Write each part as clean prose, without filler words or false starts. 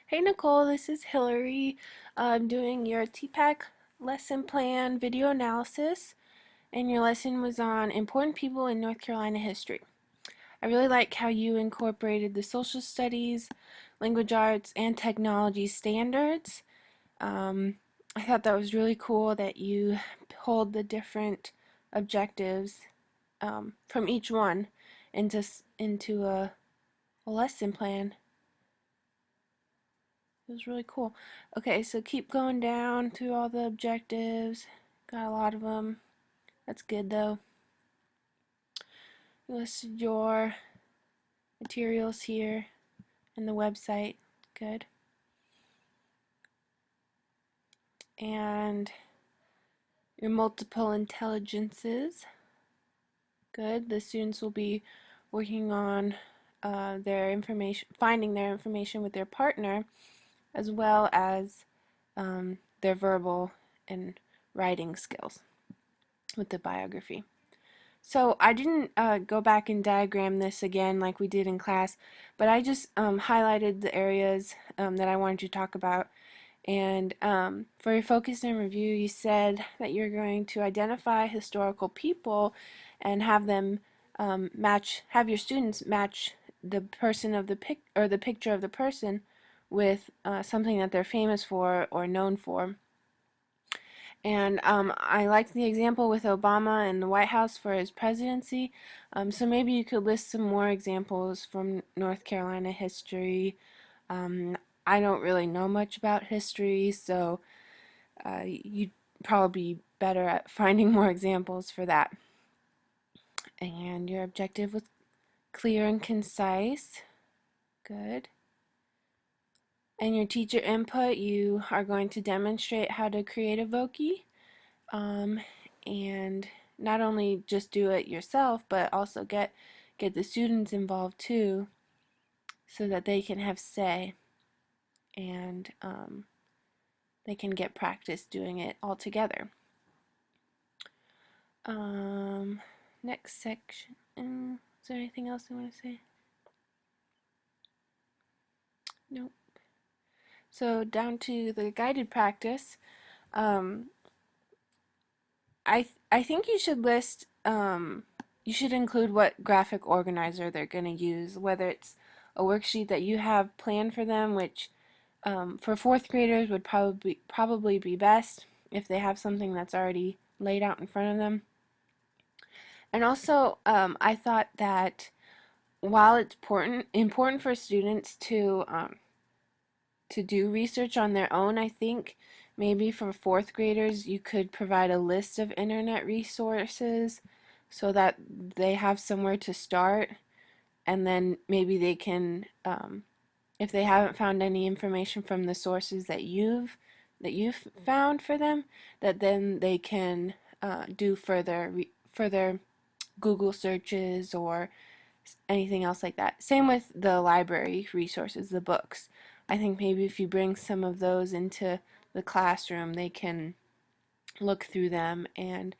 Hey Nicole, this is Hillary. I'm doing your TPACK lesson plan video analysis, and your lesson was on important people in North Carolina history. I really like how you incorporated the social studies, language arts, and technology standards. I thought that was really cool that you pulled the different objectives from each one into a lesson plan. It was really cool. Okay, so keep going down through all the objectives. Got a lot of them. That's good though. You listed your materials here and the website. Good. And your multiple intelligences. Good. The students will be working on their information, finding their information with their partner, as well as their verbal and writing skills with the biography. So I didn't go back and diagram this again like we did in class, but I just highlighted the areas that I wanted to talk about. And for your focus and review, you said that you're going to identify historical people and have them have your students match the person of the the picture of the person with something that they're famous for or known for. And I liked the example with Obama and the White House for his presidency. So maybe you could list some more examples from North Carolina history. Um, I don't really know much about history, so you'd probably be better at finding more examples for that. And your objective was clear and concise. Good. And your teacher input, you are going to demonstrate how to create a Voki. Um, and not only just do it yourself, but also get the students involved too, so that they can have say and they can get practice doing it all together. Um, Next section. Is there anything else I want to say? Nope. So down to the guided practice. Um, I think you should list you should include what graphic organizer they're going to use, whether it's a worksheet that you have planned for them, which for fourth graders would probably be best if they have something that's already laid out in front of them. And also, I thought that while it's important for students to do research on their own, I think maybe for fourth graders you could provide a list of internet resources so that they have somewhere to start, and then maybe they can, if they haven't found any information from the sources that you've found for them, that then they can do further Google searches or anything else like that. Same with the library resources, the books. I think maybe if you bring some of those into the classroom, they can look through them and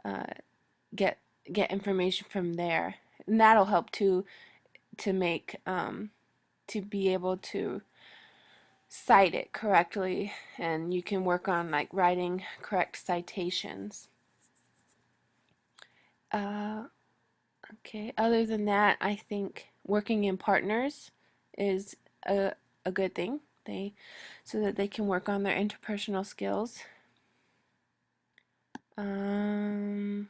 uh, get information from there, and that'll help to make to be able to cite it correctly, and you can work on like writing correct citations. Uh, Okay, other than that, I think working in partners is a good thing. So that they can work on their interpersonal skills. Um,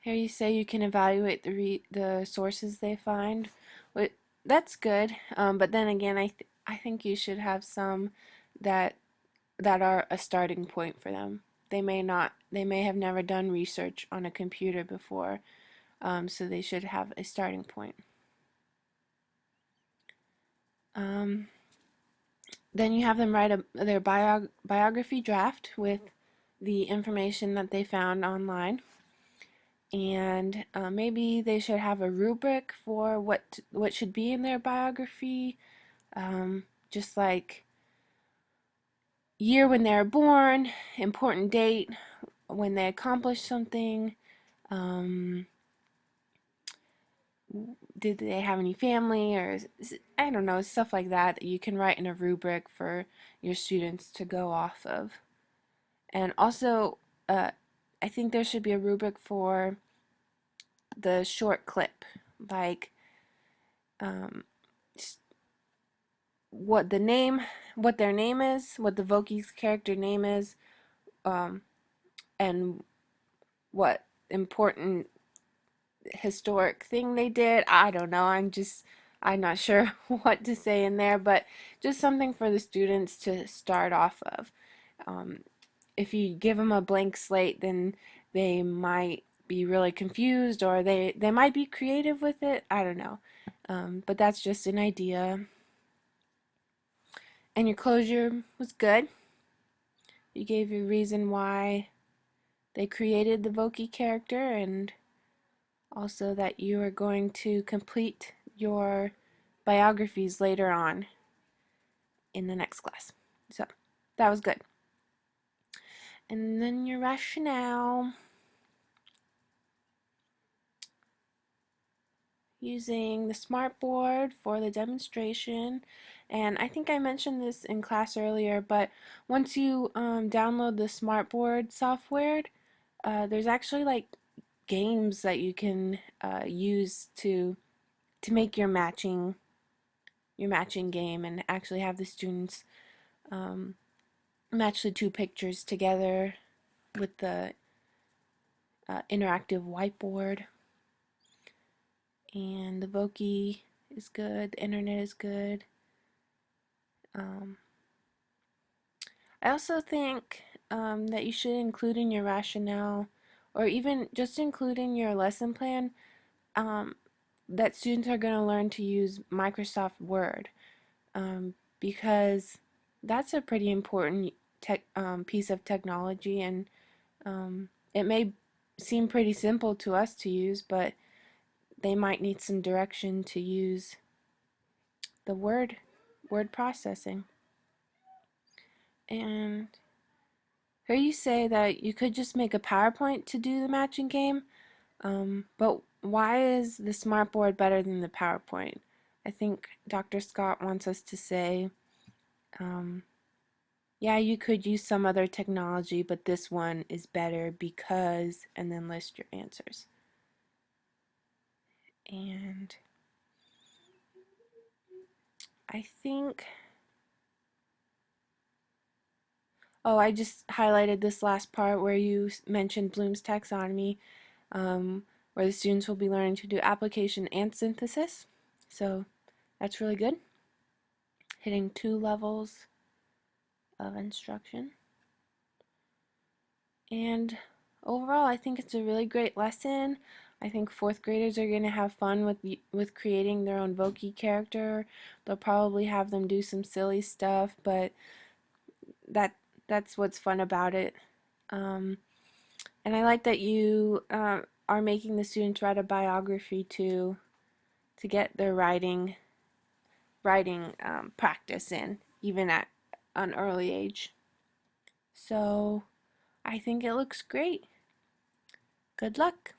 Here you say you can evaluate the sources they find. Well, that's good, but then again, I think you should have some that are a starting point for them. They may have never done research on a computer before, so they should have a starting point. Um, then you have them write their biography draft with the information that they found online, and maybe they should have a rubric for what should be in their biography, just like year when they were born, important date when they accomplished something, um, did they have any family, or I don't know, stuff like that that you can write in a rubric for your students to go off of. And also, uh, I think there should be a rubric for the short clip, like um, what the name, what their name is, what the Voki's character name is, um, and what important historic thing they did. I don't know. I'm not sure what to say in there, but just something for the students to start off of. Um, if you give them a blank slate, then they might be really confused, or they might be creative with it. I don't know. But that's just an idea. And your closure was good. You gave your reason why they created the Voki character, and also that you are going to complete your biographies later on in the next class. So that was good. And then your rationale, using the smartboard for the demonstration. And I think I mentioned this in class earlier, but once you download the smartboard software, there's actually like games that you can use to make your matching game, and actually have the students um, match the two pictures together with the interactive whiteboard. And the Voki is good, the internet is good. Um, I also think that you should include in your rationale, or even just include in your lesson plan, um, that students are going to learn to use Microsoft Word, because that's a pretty important piece of technology, and it may seem pretty simple to us to use, but they might need some direction to use the word processing. And here you say that you could just make a PowerPoint to do the matching game, but why is the smartboard better than the PowerPoint? I think Dr. Scott wants us to say, yeah, you could use some other technology, but this one is better because, and then list your answers. And I think, oh, I just highlighted this last part where you mentioned Bloom's taxonomy, where the students will be learning to do application and synthesis. So that's really good. Hitting 2 levels of instruction. And overall, I think it's a really great lesson. I think fourth graders are going to have fun with creating their own Voki character. They'll probably have them do some silly stuff, but that that's what's fun about it. Um, and I like that you are making the students write a biography too, to get their writing practice in, even at an early age. So I think it looks great. Good luck.